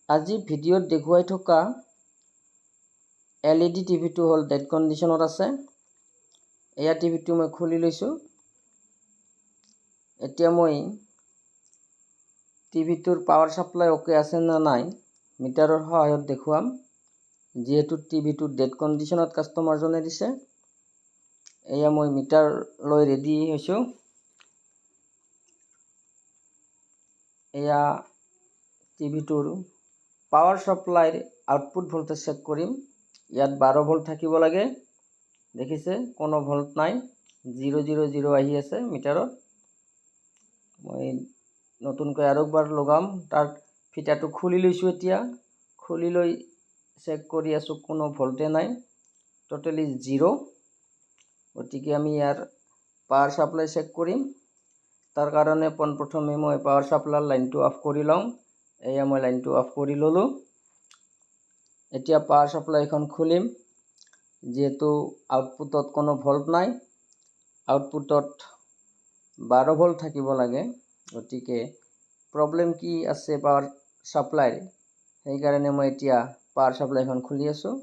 আজি ভিডিঅ'ত দেখুৱাই থকা LED টিভিটো হ'ল ডেড কণ্ডিশ্যনত আছে। এয়া টিভিটো মই খুলি লৈছোঁ। এতিয়া মই টিভিটোৰ পাৱাৰ সাপ্লাই ওকে আছে না নাই মিটাৰৰ সহায়ত দেখুৱাম, যিহেতু টিভিটো ডেড কণ্ডিশ্যনত কাষ্টমাৰজনে দিছে। এয়া মই মিটাৰ লৈ ৰেডি হৈছোঁ। এয়া টিভিটোৰ পাৱাৰ সাপ্লাইৰ আউটপুট ভোল্টেজ চেক কৰিম। ইয়াত 12 ভোল্ট থাকিব লাগে। দেখিছে কোনো ভোল্ট নাই, 000 আহি আছে মিটাৰত। মই নতুনকৈ আৰু একবাৰ লগাম। তাৰ ফিটাটো খুলি লৈছোঁ। এতিয়া খুলি লৈ চেক কৰি আছোঁ, কোনো ভোল্টে নাই, টোটেলি 0। গতিকে আমি ইয়াৰ পাৱাৰ সাপ্লাই চেক কৰিম। তাৰ কাৰণে পোনপ্ৰথমে মই পাৱাৰ সাপ্লাইৰ লাইনটো অফ কৰি লওঁ। এয়া মই লাইনটো অফ কৰি ল'লোঁ। এতিয়া পাৱাৰ সাপ্লাইখন খুলিম। যিহেতু আউটপুটত কোনো ভোল্ট নাই, আউটপুটত 12 ভোল্ট থাকিব লাগে। গতিকে প্ৰব্লেম কি আছে পাৱাৰ সাপ্লাইৰ, সেইকাৰণে মই এতিয়া পাৱাৰ সাপ্লাইখন খুলি আছোঁ।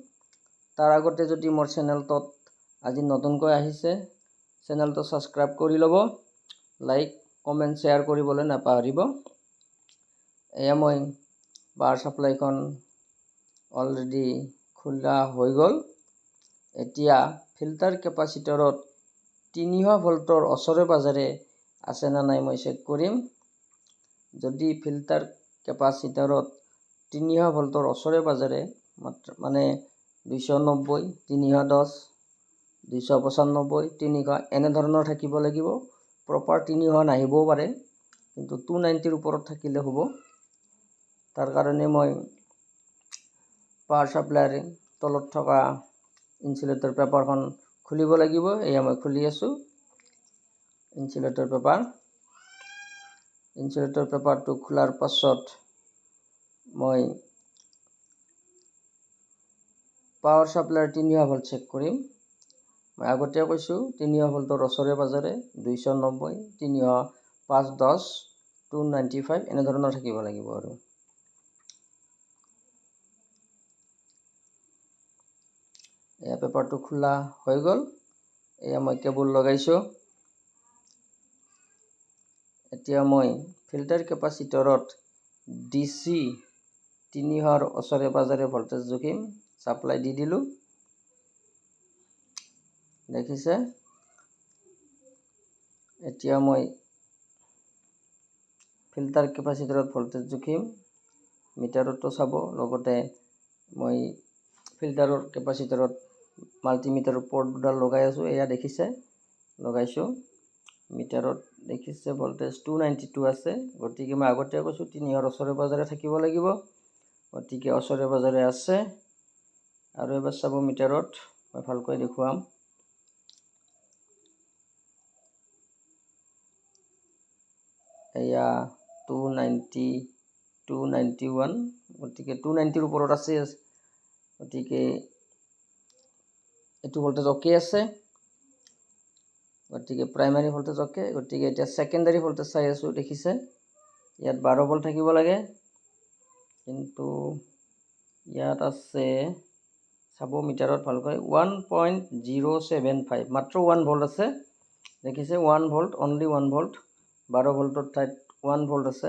তাৰ আগতে যদি মোৰ চেনেলটোত আজি নতুনকৈ আহিছে, চেনেলটো ছাবস্ক্ৰাইব কৰি ল'ব, লাইক কমেণ্ট শ্বেয়াৰ কৰিবলৈ নাপাহৰিব। এয়া মই পাৱাৰ সাপ্লাইখন অলৰেডি খোলা হৈ গ'ল। এতিয়া ফিল্টাৰ কেপাচিটৰত 300 ভোল্টৰ ওচৰে পাজৰে আছে না নাই মই চেক কৰিম। যদি ফিল্টাৰ কেপাচিটৰত 300 ভোল্টৰ ওচৰে পাজৰে মানে 290, 310, 295, 300 এনেধৰণৰ থাকিব লাগিব। প্ৰপাৰ 300 নাহিবও পাৰে, কিন্তু 290ৰ ওপৰত থাকিলে হ'ব। তাৰ কাৰণে মই পাৱাৰ সাপ্লাইৰ তলত থকা ইনসুলেটৰ পেপাৰখন খুলিব লাগিব। এয়া মই খুলি আছোঁ। ইনসুলেটৰ পেপাৰটো খোলাৰ পাছত মই পাৱাৰ সাপ্লাইৰ 300 ভোল্ট চেক কৰিম। মই আগতে কৈছোঁ 300 ভোল্টৰ ওচৰে পাজৰে 290, 300, 510, 295 এনেধৰণৰ থাকিব লাগিব। আৰু এয়া পেপাৰটো খোলা হৈ গ'ল। এয়া মই কেবল লগাইছোঁ। এতিয়া মই ফিল্টাৰ কেপাচিটৰত DC 300ৰ ওচৰে পাজৰে ভোল্টেজ জুখিম। সাপ্লাই দি দিলোঁ। দেখিছে। এতিয়া মই ফিল্টাৰ কেপাচিটৰত ভোল্টেজ জুখিম। মিটাৰতো চাব, লগতে মই ফিল্টাৰৰ কেপাচিটৰত মাল্টিমিটাৰৰ পৰ্ট দুডাল লগাই আছোঁ। এয়া দেখিছে, লগাইছোঁ। মিটাৰত দেখিছে ভোল্টেজ 292 আছে। গতিকে মই আগতে কৈছোঁ 300ৰ ওচৰে পাজৰে থাকিব লাগিব। গতিকে ওচৰে পাজৰে আছে। আৰু এবাৰ চাব মিটাৰত, মই ভালকৈ দেখুৱাম। এয়া 290, 291, গতিকে 290ৰ ওপৰত আছে। গতিকে এইটো ভোল্টেজ অ'কে আছে। গতিকে প্ৰাইমাৰী ভোল্টেজ অ'কে। গতিকে এতিয়া ছেকেণ্ডাৰী ভোল্টেজ চাই আছোঁ। দেখিছে ইয়াত 12 ভোল্ট থাকিব লাগে, কিন্তু ইয়াত আছে, চাব মিটাৰত ভালকৈ, 1.075, মাত্ৰ 1 ভোল্ট আছে। দেখিছে 1 ভোল্ট, অনলি 1 ভোল্ট। 12 ভোল্টৰ ঠাইত 1 ভোল্ট আছে।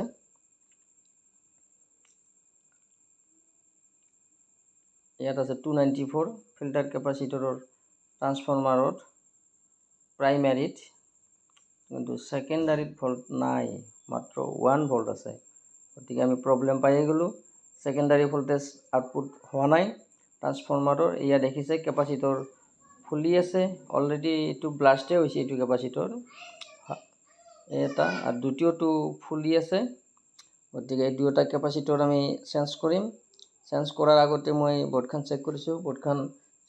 ইয়াত আছে 294 ফিল্টাৰ কেপাচিটৰৰ ট্ৰান্সফৰ্মাৰত প্ৰাইমাৰীত, কিন্তু ছেকেণ্ডাৰীত ভোল্ট নাই, মাত্ৰ 1 ভোল্ট আছে। গতিকে আমি প্ৰব্লেম পাই গ'লোঁ। ছেকেণ্ডাৰী ভোল্টেজ আউটপুট হোৱা নাই ট্ৰান্সফৰ্মাৰৰ। এয়া দেখিছে কেপাচিটৰ ফুলি আছে অলৰেডি। এইটো ব্লাষ্টেই হৈছে, এইটো কেপাচিটৰ এটা, আৰু দ্বিতীয়টো ফুলি আছে। গতিকে এই দুয়োটা কেপাচিটৰ আমি চেঞ্জ কৰিম। চেঞ্জ কৰাৰ আগতে মই বৰ্ডখন চেক কৰিছোঁ। বৰ্ডখন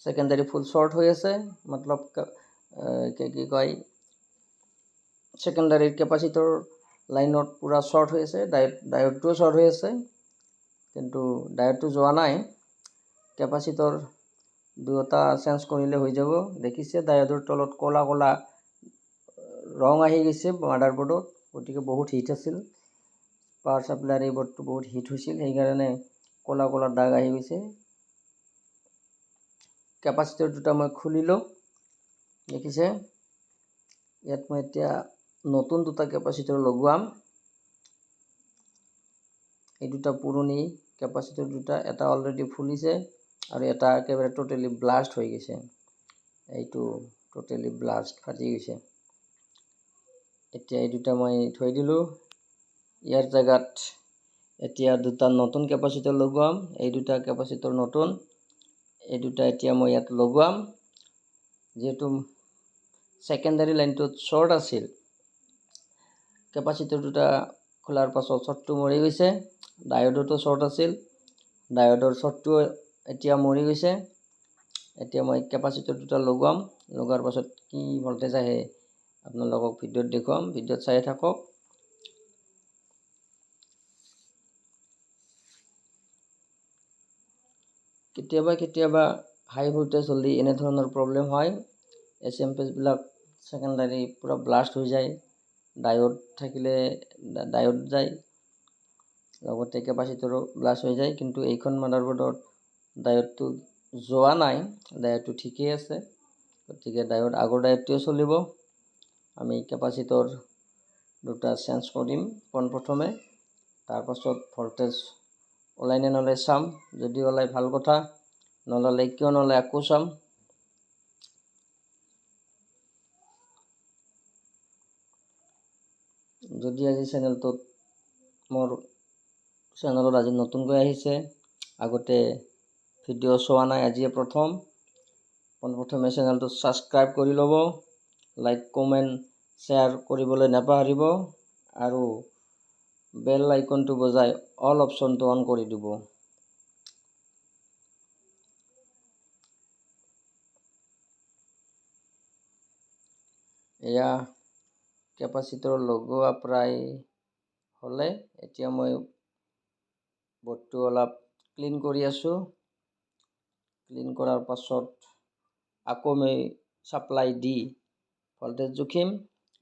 ছেকেণ্ডাৰী ফুল শ্বৰ্ট হৈ আছে, মতলব কি কয়, ছেকেণ্ডাৰীৰ কেপাচিটৰ লাইনত পূৰা শ্বৰ্ট হৈ আছে। ডায়োডটোও শ্বৰ্ট হৈ আছে, কিন্তু ডায়োডটো যোৱা নাই। কেপাচিটৰ দুয়োটা চেঞ্জ কৰিলে হৈ যাব। দেখিছে ডায়োডৰ তলত ক'লা ক'লা ৰং আহি গৈছে মাদাৰবোৰ্ডত। গতিকে বহুত হিট আছিল, পাৱাৰ ছাপ্লাইৰ এই বৰ্ডটো বহুত হিট হৈছিল। সেইকাৰণে কলা কলা দাগ আহি গৈছে। কেপাচিটৰ দুটা মই খুলিলোঁ, দেখিছে। ইয়াত মই এতিয়া নতুন দুটা কেপাচিটৰ লগোৱাম। এই দুটা পুৰণি কেপাচিটৰ দুটা, এটা অলৰেডি ফুলিছে আৰু এটা একেবাৰে টোটেলি ব্লাষ্ট হৈ গৈছে। এইটো টোটেলি ব্লাষ্ট ফাটি গৈছে। এতিয়া এই দুটা মই থৈ দিলোঁ। ইয়াৰ জেগাত এতিয়া দুটা নতুন কেপাচিটৰ লগোৱাম। এই দুটা কেপাচিটৰ নতুন, এই দুটা এতিয়া মই ইয়াত লগোৱাম। যেহেতু সেকেন্ডাৰী লাইনটোত শৰ্ট আছিল, কেপাচিটৰ দুটা খোলাৰ পাছত শৰ্টটো মৰি গৈছে। ডায়োডতো শৰ্ট আছিল, ডায়োডৰ শৰ্টটো এতিয়া মৰি গৈছে। এতিয়া মই কেপাচিটৰ দুটা লগোৱাম, লগোৱাৰ পাছত কি ভল্টেজ আহে আপোনালোকক ভিডিঅ'ত দেখুৱাম। ভিডিঅ'ত চাই থাকক। কেতিয়াবা হাই ভল্টেজ হ'লে এনেধৰণৰ প্ৰব্লেম হয়। এছএমপিবিলাক সেকেন্ডাৰী পুৰা ব্লাষ্ট হৈ যায়। ডায়োড থাকিলে ডায়োড যায়, লগতে কেপাচিটৰো ব্লাষ্ট হৈ যায়। কিন্তু এইখন মাদাৰবোৰ্ডত ডায়োডটো যোৱা নাই, ডায়োডটো ঠিকেই আছে। গতিকে ডায়োড আগৰ ডায়োডটোৱে চলিব। আমি কেপাচিটৰ দুটা চেঞ্জ কৰিম পোনপ্ৰথমে, তাৰপাছত ভল্টেজ ওলাই নে নলাই চাম। যদি ওলাই ভাল কথা, নলালে কিয় নলাই আকৌ চাম। যদি আজি মোৰ চেনেলত আজি নতুনকৈ আহিছে, আগতে ভিডিঅ' চোৱা নাই, আজিয়ে পোনপ্ৰথমে চেনেলটো ছাবস্ক্ৰাইব কৰি ল'ব, লাইক কমেণ্ট শ্বেয়াৰ কৰিবলৈ নাপাহৰিব আৰু বেল আইকনটো বজাই অল অপশ্যনটো অন কৰি দিব। এয়া কেপাচিটৰ লগোৱা প্ৰায় হ'লে। এতিয়া মই বৰ্ডটো অলপ ক্লিন কৰি আছোঁ। ক্লিন কৰাৰ পাছত আকৌ মই ছাপ্লাই দি ভল্টেজ জুখিম।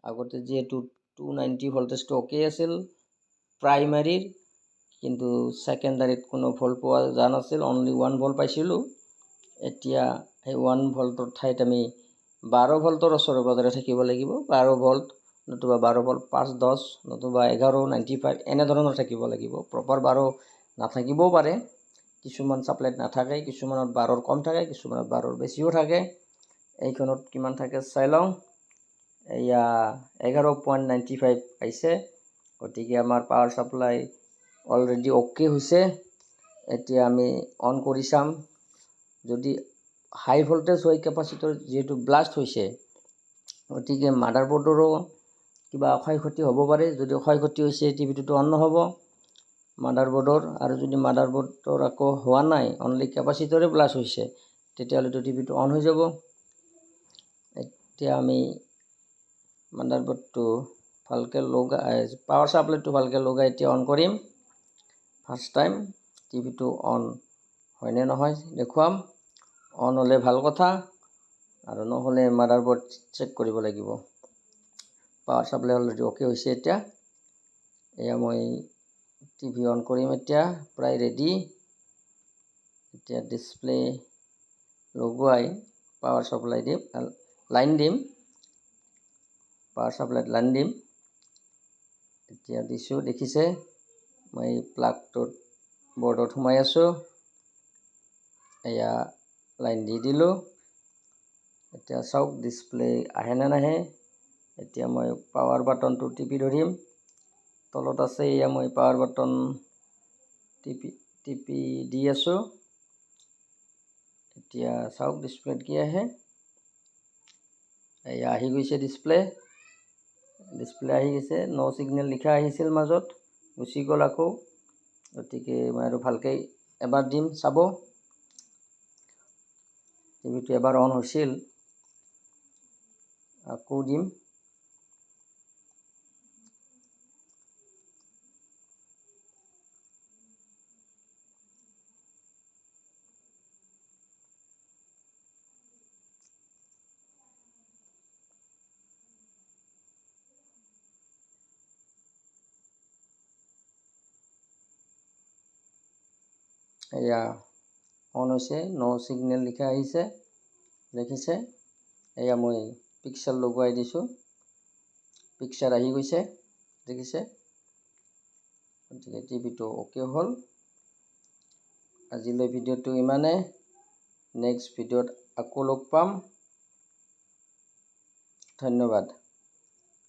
আগতে যিহেতু 290 ভল্টেজটো অ'কে আছিল প্ৰাইমাৰীৰ, কিন্তু সেকেন্ডাৰীত কোনো ভল্ট পোৱা যোৱা নাছিল, অনলি 1 ভল্ট পাইছিলোঁ। এতিয়া সেই 1 ভল্টৰ ঠাইত আমি 12 ভল্টৰ ওচৰে পাজৰে থাকিব লাগিব। 12 ভল্ট নতুবা 12 ভল্ট 510 নতুবা 1195 এনেধৰণৰ থাকিব লাগিব। প্ৰপাৰ 12 নাথাকিবও পাৰে, কিছুমান ছাপ্লাইত নাথাকে, কিছুমানত 12ৰ কম থাকে, কিছুমানত 12ৰ বেছিও থাকে। এইখনত কিমান থাকে চাই লওঁ। এয়া 11.95 পাইছে। গতিকে আমাৰ পাৱাৰ ছাপ্লাই অলৰেডি অ'কে হৈছে। এতিয়া আমি অন কৰি চাম। যদি হাই ভল্টেজ হয় কেপাচিটৰ যিহেতু ব্লাষ্ট হৈছে, গতিকে মাদাৰবোৰ্ডৰো কিবা ক্ষয় ক্ষতি হ'ব পাৰে। যদি ক্ষয় ক্ষতি হৈছে টিভিটো অন নহ'ব মাদাৰবোৰ্ডৰ, আৰু যদি মাদাৰবোৰ্ডৰ আকৌ হোৱা নাই, অনলি কেপাচিটৰে ব্লাষ্ট হৈছে, তেতিয়াহ'লেতো টিভিটো অন হৈ যাব। এতিয়া আমি মাদাৰবোৰ্ডটো ভালকৈ পাৱাৰ ছাপ্লাইটো ভালকৈ লগাই এতিয়া অন কৰিম। ফাৰ্ষ্ট টাইম টিভিটো অন হয়নে নহয় দেখুৱাম। অন হ'লে ভাল কথা, আৰু নহ'লে মাদাৰবোৰ্ড চেক কৰিব লাগিব। পাৱাৰ ছাপ্লাই অলৰেডি অ'কে হৈছে। এতিয়া এয়া মই টিভি অন কৰিম। এতিয়া প্ৰায় ৰেডি। এতিয়া ডিছপ্লে লগোৱাই পাৱাৰ ছাপ্লাই দিম, লাইন দিম, পাৱাৰ ছাপ্লাইত লাইন দিম। এতিয়া দিছোঁ, দেখিছে মই প্লাগটোত বৰ্ডত সোমাই আছোঁ। এয়া লাইন দি দিলোঁ। এতিয়া চাওক ডিছপ্লে আহে নে নাহে। এতিয়া মই পাৱাৰ বাটনটো টিপি ধৰিম, তলত আছে। এয়া মই পাৱাৰ বাটন টিপি দি আছোঁ। এতিয়া চাওক ডিছপ্লেত কি আহে। এয়া আহি গৈছে ডিছপ্লে আহি গৈছে। ন' ছিগনেল লিখা আহিছিল, মাজত গুচি গ'ল আকৌ। গতিকে মই আৰু ভালকৈ এবাৰ দিম, চাব। টিভিটো এবাৰ অন হৈছিল, আকৌ দিম। এয়া অন হৈছে, নো সিগনেল লিখা আহিছে দেখিছে। এয়া মই পিকচাৰ লগোৱাই দিছোঁ, পিকচাৰ আহি গৈছে দেখিছে। গতিকে টিভিটো অ'কে হ'ল। আজিলৈ ভিডিঅ'টো ইমানে। নেক্সট ভিডিঅ'ত আকৌ লগ পাম। ধন্যবাদ।